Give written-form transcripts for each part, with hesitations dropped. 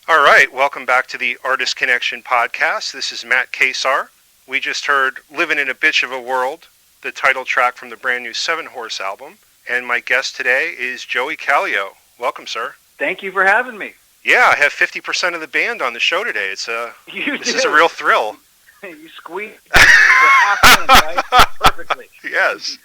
All right, welcome back to the Artist Connection podcast. This is Matt Kesar. We just heard Living in a Bitch of a World, the title track from the brand new Seven Horse album. And my guest today is Joie Calio. Welcome, sir. Thank you for having me. Yeah, I have 50% of the band on the show today. This is a real thrill. You squeezed the half in, right? Perfectly. Yes.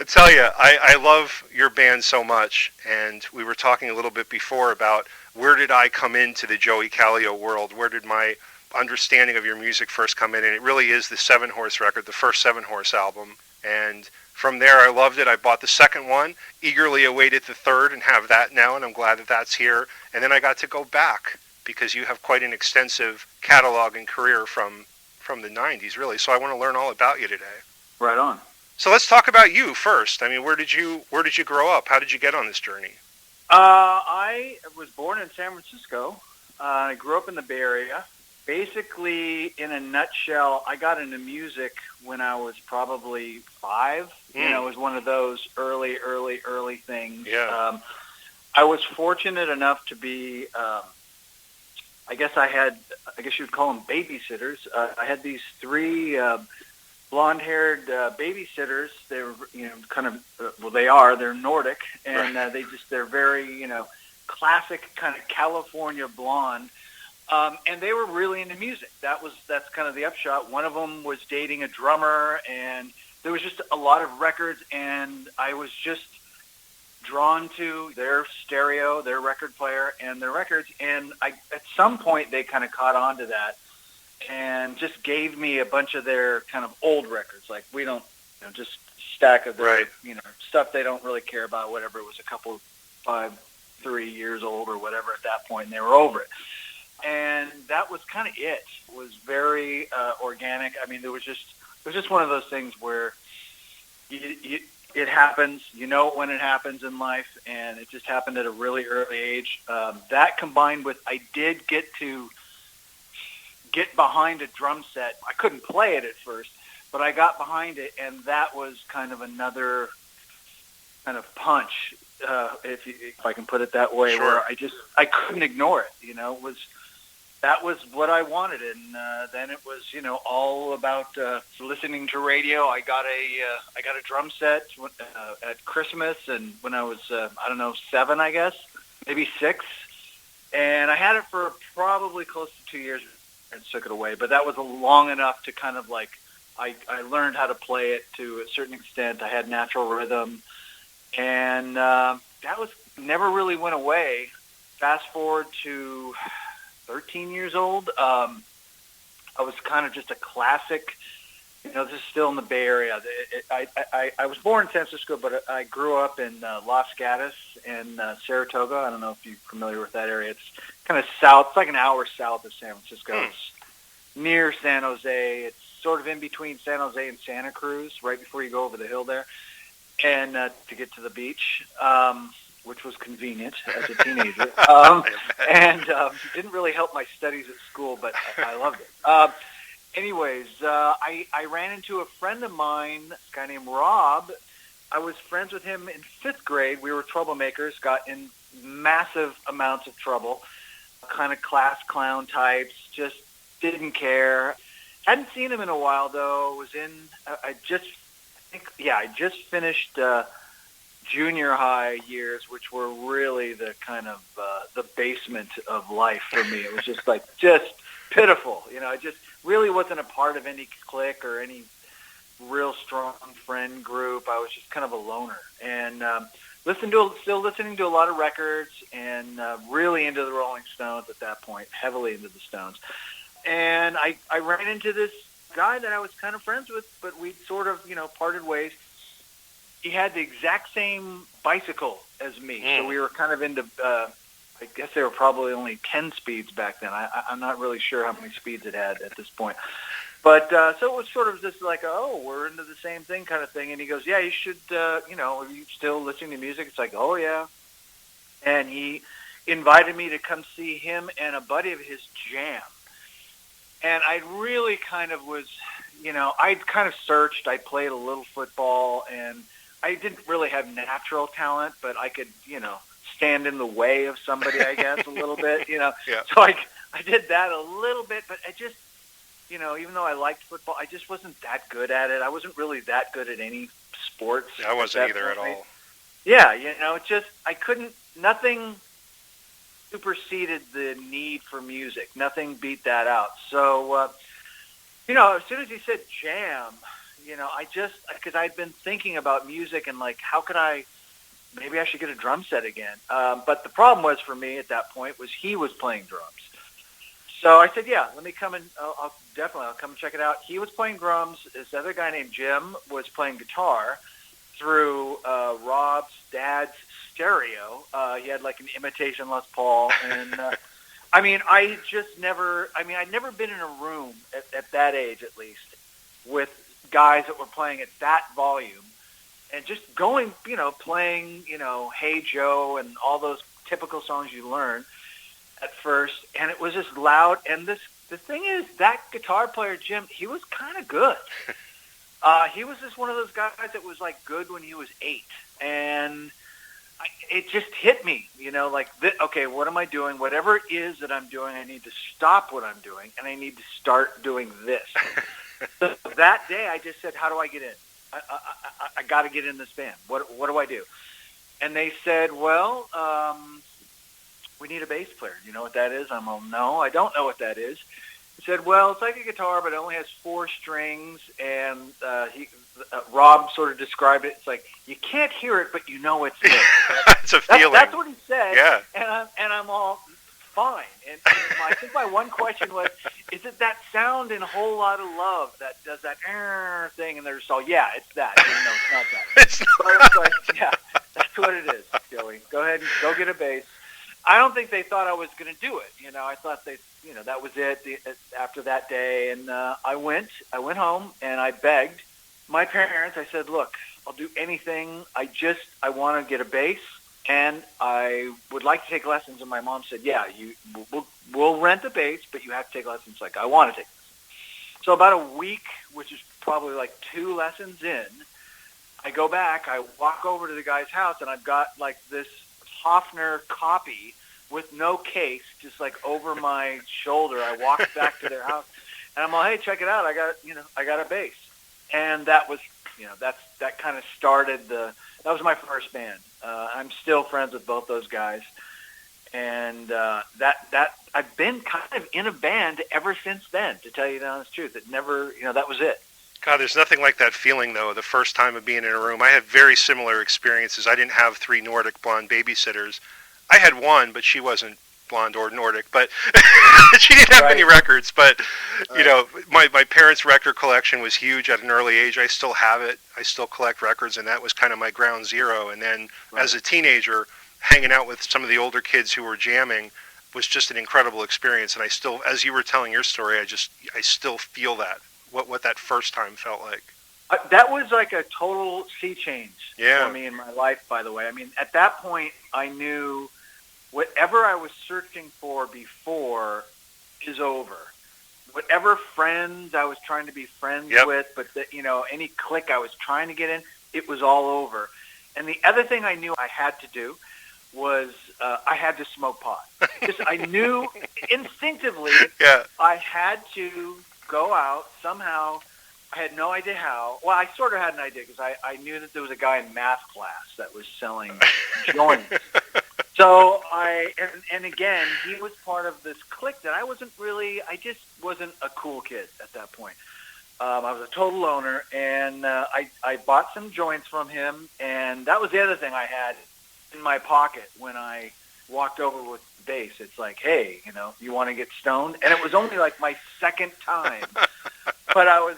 I tell you, I love your band so much, and we were talking a little bit before about where did I come into the Joie Calio world? Where did my understanding of your music first come in? And it really is the Seven Horse record, the first Seven Horse album. And from there, I loved it. I bought the second one, eagerly awaited the third, and have that now, and I'm glad that that's here. And then I got to go back because you have quite an extensive catalog and career from the 90s, really. So I want to learn all about you today. Right on. So let's talk about you first. I mean, where did you grow up? How did you get on this journey? I was born in San Francisco. I grew up in the Bay Area. Basically, in a nutshell, I got into music when I was probably 5. You know, it was one of those early things. Yeah. I was fortunate enough to be, I guess you'd call them babysitters. I had these 3 blonde-haired babysitters. They were, they're Nordic, and they're very, classic kind of California blonde. And they were really into music. That's kind of the upshot. One of them was dating a drummer, and there was just a lot of records, and I was just drawn to their stereo, their record player, and their records. And at some point, they kind of caught on to that and just gave me a bunch of their kind of old records. Like, we don't, just stack of their, stuff they don't really care about, whatever. It was a couple, 3 years old or whatever at that point, and they were over it. And that was kind of it. It was very organic. I mean, it was just one of those things where it happens, when it happens in life, and it just happened at a really early age. That combined with, I did get to get behind a drum set. I couldn't play it at first, but I got behind it, and that was kind of another kind of punch, if I can put it that way, Sure. where I couldn't ignore it. That was what I wanted, and then it was, all about listening to radio. I got a drum set at Christmas, and when I was 7, I guess, maybe 6, and I had it for probably close to 2 years. And took it away, but that was long enough to kind of like I learned how to play it to a certain extent. I had natural rhythm, and that was never really went away. Fast forward to 13 years old, I was kind of just a classic. This is still in the Bay Area. I was born in San Francisco, but I grew up in Los Gatos and Saratoga. I don't know if you're familiar with that area. It's kind of south. It's like an hour south of San Francisco. It's near San Jose. It's sort of in between San Jose and Santa Cruz, right before you go over the hill there, and to get to the beach, which was convenient as a teenager. And didn't really help my studies at school, but I loved it. Anyways, I ran into a friend of mine, a guy named Rob. I was friends with him in 5th grade. We were troublemakers, got in massive amounts of trouble, kind of class clown types, just didn't care. Hadn't seen him in a while, though. I just finished junior high years, which were really the kind of the basement of life for me. It was just pitiful. I just really wasn't a part of any clique or any real strong friend group. I was just kind of a loner, and still listening to a lot of records, and really into the Rolling Stones at that point, heavily into the Stones. And I ran into this guy that I was kind of friends with, but we sort of, parted ways. He had the exact same bicycle as me, so we were kind of into, I guess they were probably only 10 speeds back then. I'm not really sure how many speeds it had at this point. But so it was sort of just like, oh, we're into the same thing kind of thing. And he goes, yeah, you should, are you still listening to music? It's like, oh, yeah. And he invited me to come see him and a buddy of his jam. And I really kind of was, I'd kind of searched. I played a little football, and I didn't really have natural talent, but I could, stand in the way of somebody, I guess, a little bit, you know. Yeah. So I did that a little bit, but I just, you know, even though I liked football, I just wasn't that good at it. I wasn't really that good at any sports. I wasn't either at all. Yeah, you know, it just, I couldn't, nothing superseded the need for music. Nothing beat that out. So, you know, as soon as he said jam, you know, because I'd been thinking about music and like, how could maybe I should get a drum set again. But the problem was for me at that point was he was playing drums. So I said, yeah, let me come and I'll come and check it out. He was playing drums. This other guy named Jim was playing guitar through Rob's dad's stereo. He had like an imitation Les Paul. And I mean, I'd never been in a room at that age, at least, with guys that were playing at that volume and just going, you know, playing, you know, Hey Joe and all those typical songs you learn at first. And it was just loud. And the thing is, that guitar player, Jim, he was kind of good. He was just one of those guys that was like good when he was 8. And it just hit me, you know, like, okay, what am I doing? Whatever it is that I'm doing, I need to stop what I'm doing, and I need to start doing this. So that day, I just said, how do I get in? I got to get in this band. What do I do? And they said, well, we need a bass player. Do you know what that is? I'm all, no, I don't know what that is. He said, well, it's like a guitar, but it only has 4 strings, and Rob sort of described it. It's like, you can't hear it, but you know it's there. It's a feeling. That's what he said. Yeah. And I'm all fine. And I think my one question was, is it that sound in A Whole Lot of Love that does that thing? And they're just all, yeah, it's that. No, it's not that. It's not. But I was like, yeah, that's what it is, Joey. Go ahead and go get a bass. I don't think they thought I was going to do it. You know, I thought that was it after that day. And I went home and I begged my parents. I said, look, I'll do anything. I want to get a bass and I would like to take lessons. And my mom said, yeah, we'll rent the bass, but you have to take lessons. Like, I want to take lessons. So about a week, which is probably like 2 lessons in, I go back, I walk over to the guy's house, and I've got like this Hofner copy with no case, just like over my shoulder. I walked back to their house, and I'm like, hey, check it out. I got a bass. And that was, that kind of started that was my first band. I'm still friends with both those guys. And that I've been kind of in a band ever since then, to tell you the honest truth. It never, that was it. God, there's nothing like that feeling, though, the first time of being in a room. I had very similar experiences. I didn't have 3 Nordic blonde babysitters. I had one, but she wasn't blonde or Nordic, but she didn't have any records. But, my parents' record collection was huge at an early age. I still have it. I still collect records, and that was kind of my ground zero. And then as a teenager, hanging out with some of the older kids who were jamming was just an incredible experience. And I still, as you were telling your story, I still feel that, what that first time felt like. That was like a total sea change for me in my life, by the way. I mean, at that point, I knew whatever I was searching for before is over. Whatever friends I was trying to be friends with, but any clique I was trying to get in, it was all over. And the other thing I knew I had to do was I had to smoke pot. Just, I knew instinctively I had to go out somehow. I had no idea how. Well, I sort of had an idea because I knew that there was a guy in math class that was selling joints. So and again, he was part of this clique that I just wasn't a cool kid at that point. I was a total loner, and I bought some joints from him, and that was the other thing I had in my pocket when I walked over with the bass. It's like, hey, you want to get stoned? And it was only like my second time. But I was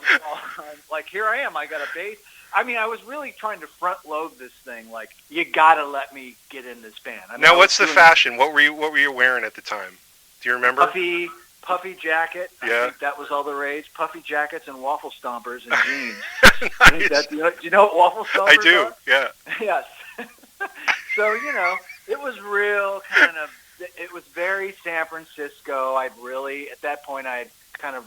like, here I am. I got a bass. I mean, I was really trying to front load this thing. Like, you got to let me get in this band. I mean, now, what's the fashion? What were you wearing at the time? Do you remember? Puffy jacket. Yeah. I think that was all the rage. Puffy jackets and waffle stompers and jeans. Nice. Do you know what waffle stompers I do. are? Yeah. Yes. So, it was real kind of, it was very San Francisco. At that point, I had kind of